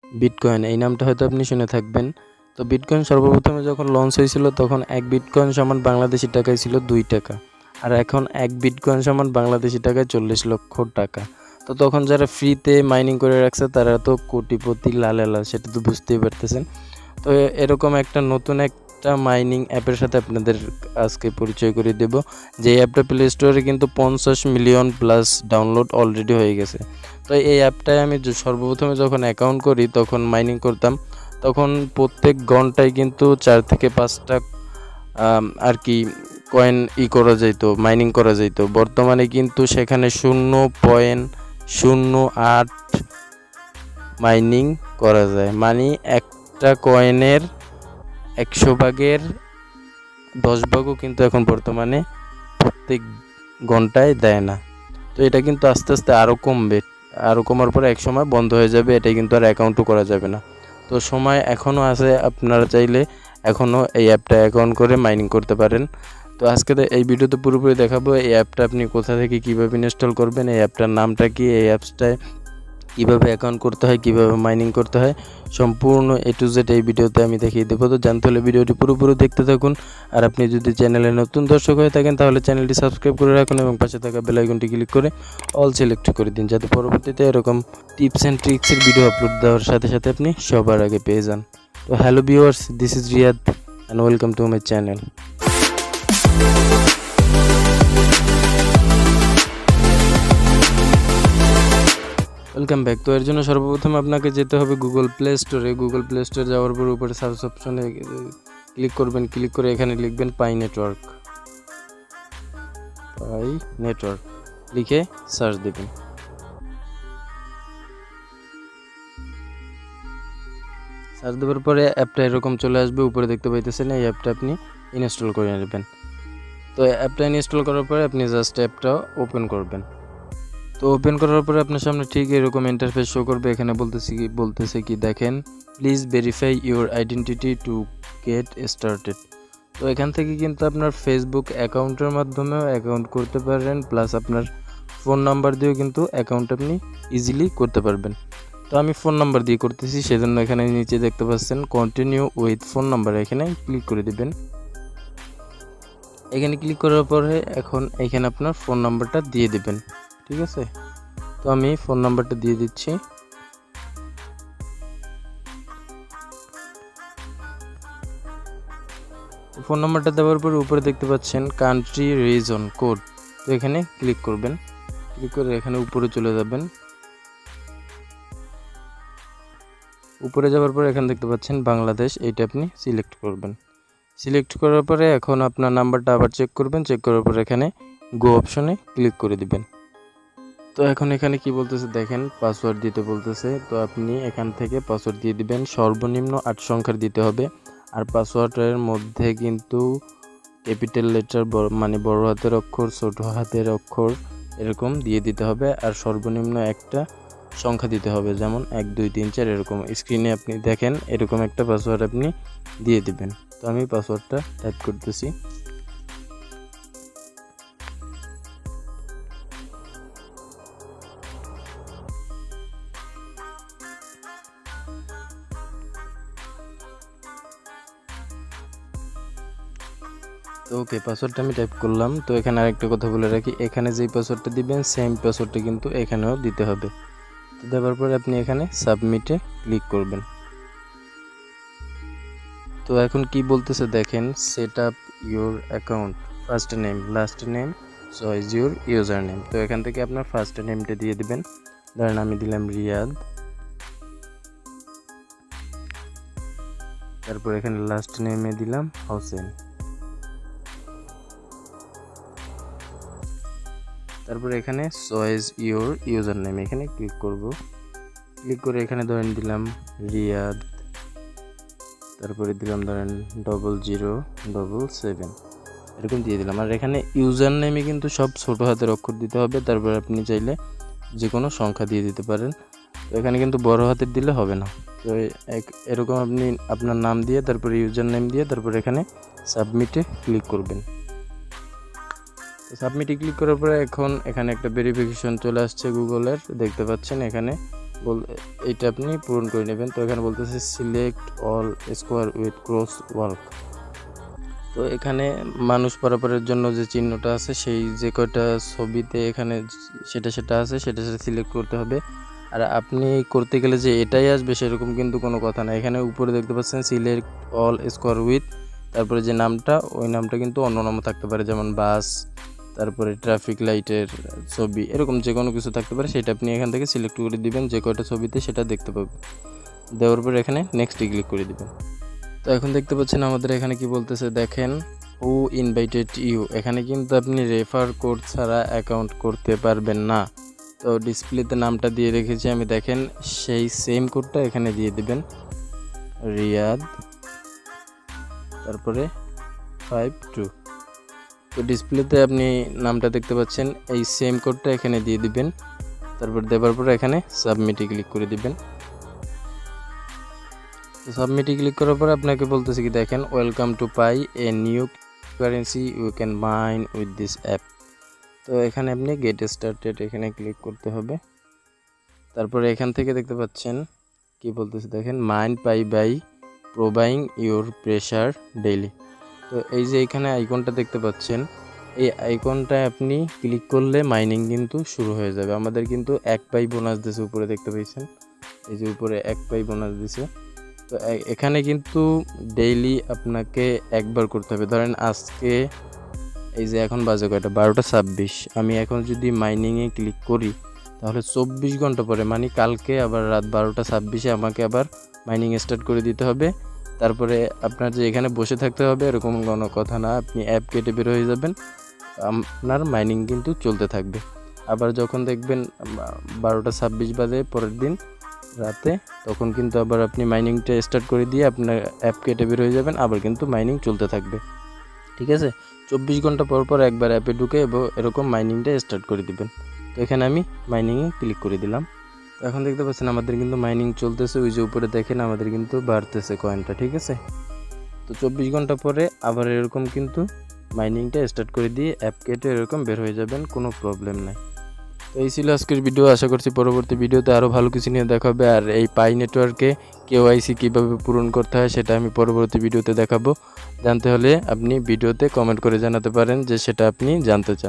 Bitcoin এই নামটা হয়তো আপনি শুনে থাকবেন। তো বিটকয়েন সর্বপ্রথমে যখন লঞ্চ হয়েছিল তখন 1 বিটকয়েন সমান বাংলাদেশি টাকায় ছিল 2 টাকা, আর এখন 1 বিটকয়েন সমান বাংলাদেশি টাকায় 40 লক্ষ টাকা। তো তখন যারা ফ্রিতে মাইনিং করে রাখছে তারা তো কোটিপতি লাল, সেটা তো বুঝতেই পারতেছেন। তো এরকম একটা নতুন একটা মাইনিং অ্যাপের সাথে আপনাদের আজকে পরিচয় করে দেব, যে অ্যাপটা প্লে স্টোরে কিন্তু 50 মিলিয়ন প্লাস ডাউনলোড অলরেডি হয়ে গেছে। তো এই অ্যাপটায় আমি সর্বপ্রথমে যখন অ্যাকাউন্ট করি তখন মাইনিং করতাম, তখন প্রত্যেক ঘন্টায় কিন্তু 4 থেকে 5টা আর কি কয়েন করা যেত, মাইনিং করা যেত। বর্তমানে কিন্তু সেখানে 0.08 মাইনিং করা যায়, মানে একটা কয়েনের 100 ভাগের 10 ভাগও কিন্তু এখন বর্তমানে প্রত্যেক ঘন্টায় দেয় না। তো এটা কিন্তু আস্তে আস্তে আরও কমবে, আরও কমার পরে এক সময় বন্ধ হয়ে যাবে, এটাই কিন্তু আর অ্যাকাউন্টও করা যাবে না। তো সময় এখনও আছে, আপনারা চাইলে এখনও এই অ্যাপটা অ্যাকাউন্ট করে মাইনিং করতে পারেন। তো আজকে এই ভিডিওতে পুরোপুরি দেখাবো এই অ্যাপটা আপনি কোথা থেকে কীভাবে ইনস্টল করবেন, এই অ্যাপটার নামটা কি, এই অ্যাপসটায় কীভাবে অ্যাকাউন্ট করতে হয়, কীভাবে মাইনিং করতে হয়, সম্পূর্ণ A to Z এই ভিডিওতে আমি দেখিয়ে দেবো। তো জানতে হলে ভিডিওটি পুরোপুরি দেখতে থাকুন। আর আপনি যদি চ্যানেলে নতুন দর্শক হয়ে থাকেন তাহলে চ্যানেলটি সাবস্ক্রাইব করে রাখুন এবং পাশে থাকা বেল আইকনটি ক্লিক করে অল সিলেক্ট করে দিন, যাতে পরবর্তীতে এরকম টিপস অ্যান্ড ট্রিক্সের ভিডিও আপলোড দেওয়ার সাথে সাথে আপনি সবার আগে পেয়ে যান। তো hello viewers, this is Riyad and welcome to my channel. Welcome back. তো এর জন্য সর্বপ্রথম আপনাকে যেতে হবে গুগল প্লে স্টোরে। গুগল প্লে স্টোরে যাওয়ার পর উপরে সার্চ অপশনে ক্লিক করবেন, ক্লিক করে এখানে লিখবেন পাই নেটওয়ার্ক, লিখে সার্চ দেবেন। সার্চ দেওয়ার পরে অ্যাপটা এরকম চলে আসবে, উপরে দেখতে পাইতেছেন, এই অ্যাপটা আপনি ইনস্টল করে নেবেন। তো অ্যাপটা ইনস্টল করার পরে আপনি জাস্ট অ্যাপটা ওপেন করবেন। তো ওপেন করার পরে আপনার সামনে ঠিক এরকম ইন্টারফেস শো করবে। এখানে বলতেছে কি দেখেন, please verify your identity to get started. তো এখান থেকে কিন্তু আপনার ফেসবুক অ্যাকাউন্টের মাধ্যমেও অ্যাকাউন্ট করতে পারেন, প্লাস আপনার ফোন নাম্বার দিয়েও কিন্তু অ্যাকাউন্ট আপনি ইজিলি করতে পারবেন। তো আমি ফোন নাম্বার দিয়ে করতেছি, সেজন্য এখানে নিচে দেখতে পাচ্ছেন কন্টিনিউ উইথ ফোন নাম্বার, এখানে ক্লিক করে দিবেন। এখানে ক্লিক করার পরে এখন এখানে আপনার ফোন নাম্বারটা দিয়ে দিবেন, ঠিক আছে। তো আমি ফোন নাম্বারটা দিয়ে দিচ্ছি। ফোন নাম্বারটা দেওয়ার পর উপরে দেখতে পাচ্ছেন কান্ট্রি রিজন কোড, তো এখানে ক্লিক করবেন। ক্লিক করে এখানে উপরে চলে যাবেন। উপরে যাওয়ার পর এখানে দেখতে পাচ্ছেন বাংলাদেশ, এইটা আপনি সিলেক্ট করবেন। সিলেক্ট করার পরে এখন আপনার নাম্বারটা আবার চেক করবেন। চেক করার পর এখানে গো অপশনে ক্লিক করে দিবেন। তো এখন এখানে কি বলতেছে দেখেন, পাসওয়ার্ড দিতে বলতেছে। তো আপনি এখান থেকে পাসওয়ার্ড দিয়ে দিবেন, সর্বনিম্ন 8 সংখ্যার দিতে হবে। আর পাসওয়ার্ডের মধ্যে কিন্তু ক্যাপিটাল লেটার মানে বড় হাতের অক্ষর, ছোট হাতের অক্ষর এরকম দিয়ে দিতে হবে। আর সর্বনিম্ন একটা সংখ্যা দিতে হবে, যেমন 1 2 3 4 এরকম। স্ক্রিনে আপনি দেখেন এরকম একটা পাসওয়ার্ড আপনি দিয়ে দিবেন। তো আমি পাসওয়ার্ডটা টাইপ করতেছি। তো ওকে, পাসওয়ার্ডটা আমি টাইপ করলাম। তো এখানে আরেকটা কথা বলে রাখি, এখানে যেই পাসওয়ার্ডটা দিবেন সেম পাসওয়ার্ডটা কিন্তু এখানেও দিতে হবে। তো দেওয়ার পরে আপনি এখানে সাবমিটে ক্লিক করবেন। তো এখন কি বলতেছে দেখেন, set up your account, first name, last name, choice your user name. তো এখান থেকে আপনার ফার্স্ট নেমটা দিয়ে দিবেন, ধরেন আমি দিলাম রিয়াদ। তারপর এখানে লাস্ট নেমে দিলাম হোসেন। তারপরে এখানে চয়েস ইউর ইউজার নেম, এখানে ক্লিক করব। ক্লিক করে এখানে ধরেন দিলাম রিয়াদ, তারপরে দিলাম ধরেন 0077 এরকম দিয়ে দিলাম। আর এখানে ইউজার নেমে কিন্তু সব ছোট হাতের অক্ষর দিতে হবে। তারপরে আপনি চাইলে যে কোনো সংখ্যা দিয়ে দিতে পারেন। তো এখানে কিন্তু বড় হাতের দিলে হবে না। তো এরকম আপনি আপনার নাম দিয়ে তারপরে ইউজার নেম দিয়ে তারপরে এখানে সাবমিটে ক্লিক করবেন। সাবমিটে ক্লিক করার পরে এখন এখানে একটা ভেরিফিকেশন চলে আসছে গুগলের, দেখতে পাচ্ছেন এখানে এইটা আপনি পূরণ করে নেবেন। তো এখানে বলতেছে select all square with cross work. তো এখানে মানুষ পারাপারের জন্য যে চিহ্নটা আছে সেই যে কয়টা ছবিতে এখানে সেটা আছে সেটা সিলেক্ট করতে হবে। আর আপনি করতে গেলে যে এটাই আসবে সেরকম কিন্তু কোনো কথা না। এখানে উপরে দেখতে পাচ্ছেন সিলেক্ট অল স্কোয়ার উইথ, তারপরে যে নামটা ওই নামটা কিন্তু অন্য নামও থাকতে পারে, যেমন বাস, তারপরে ট্রাফিক লাইটের ছবি, এরকম যে কোনো কিছু থাকতে পারে। সেটা আপনি এখান থেকে সিলেক্ট করে দিবেন, যে কয়টা ছবিতে সেটা দেখতে পাবেন। দেওয়ার পর এখানে নেক্সটে ক্লিক করে দিবেন। তো এখন দেখতে পাচ্ছেন আমাদের এখানে কি বলতেছে দেখেন, হু ইনভাইটেড ইউ। এখানে কিন্তু আপনি রেফার কোড ছাড়া অ্যাকাউন্ট করতে পারবেন না। তো ডিসপ্লেতে নামটা দিয়ে রেখেছি আমি, দেখেন সেই সেম কোডটা এখানে দিয়ে দিবেন, রিয়াদ, তারপরে 52। তো ডিসপ্লেতে আপনি নামটা দেখতে পাচ্ছেন, এই সেম কোডটা এখানে দিয়ে দিবেন। তারপর দেওয়ার পর এখানে সাবমিটে ক্লিক করে দিবেন। তো সাবমিটে ক্লিক করার পর আপনাকে বলতেছে কি দেখেন, welcome to Pi a new currency you can mine with this app. তো এখানে আপনি গেট স্টার্টেড এখানে ক্লিক করতে হবে। তারপরে এখান থেকে দেখতে পাচ্ছেন কি বলতেছে দেখেন, mine pie by proving your pressure daily. তো এই যে এখানে আইকনটা দেখতে পাচ্ছেন, এই আইকনটায় আপনি ক্লিক করলে মাইনিং কিন্তু শুরু হয়ে যাবে। আমাদের কিন্তু 1 পাই বোনাস দিছে, উপরে দেখতে পাচ্ছেন এই যে উপরে 1 পাই বোনাস দিছে। তো এখানে কিন্তু ডেইলি আপনাকে একবার করতে হবে। ধরেন আজকে এই যে এখন বাজে কয়টা, 12টা 26, আমি এখন যদি মাইনিংয়ে ক্লিক করি তাহলে 24 ঘন্টা পরে, মানে কালকে আবার রাত 12টা 26-এ আমাকে আবার মাইনিং স্টার্ট করে দিতে হবে। তারপরে আপনার যে এখানে বসে থাকতে হবে এরকম কোনো কথা না, আপনি অ্যাপ কেটে বের হয়ে যাবেন, আপনার মাইনিং কিন্তু চলতে থাকবে। আবার যখন দেখবেন 12টা 26 বাজে পরের দিন রাতে, তখন কিন্তু আবার আপনি মাইনিংটা স্টার্ট করে দিয়ে আপনার অ্যাপ কেটে বের হয়ে যাবেন, আবার কিন্তু মাইনিং চলতে থাকবে। ঠিক আছে, 24 ঘন্টা পর পর একবার অ্যাপে ঢুকে এবং এরকম মাইনিংটা স্টার্ট করে দিবেন। তো এখানে আমি মাইনিংয়ে ক্লিক করে দিলাম। তো এখন দেখতে পাচ্ছেন আমাদের কিন্তু মাইনিং চলতেছে, ওই যে উপরে দেখেন আমাদের কিন্তু বাড়তেছে কয়েনটা। ঠিক আছে, তো 24 ঘন্টা পরে আবার এরকম কিন্তু মাইনিংটা স্টার্ট করে দিয়ে অ্যাপ কেটে এরকম বের হয়ে যাবেন, কোনো প্রবলেম নাই। তো এই ছিল আজকের ভিডিও। আশা করছি পরবর্তী ভিডিওতে আরও ভালো কিছু নিয়ে দেখা হবে। আর এই পাই নেটওয়ার্কে কেওয়াইসি কীভাবে পূরণ করতে হয় সেটা আমি পরবর্তী ভিডিওতে দেখাবো। জানতে হলে আপনি ভিডিওতে কমেন্ট করে জানাতে পারেন যে সেটা আপনি জানতে চান।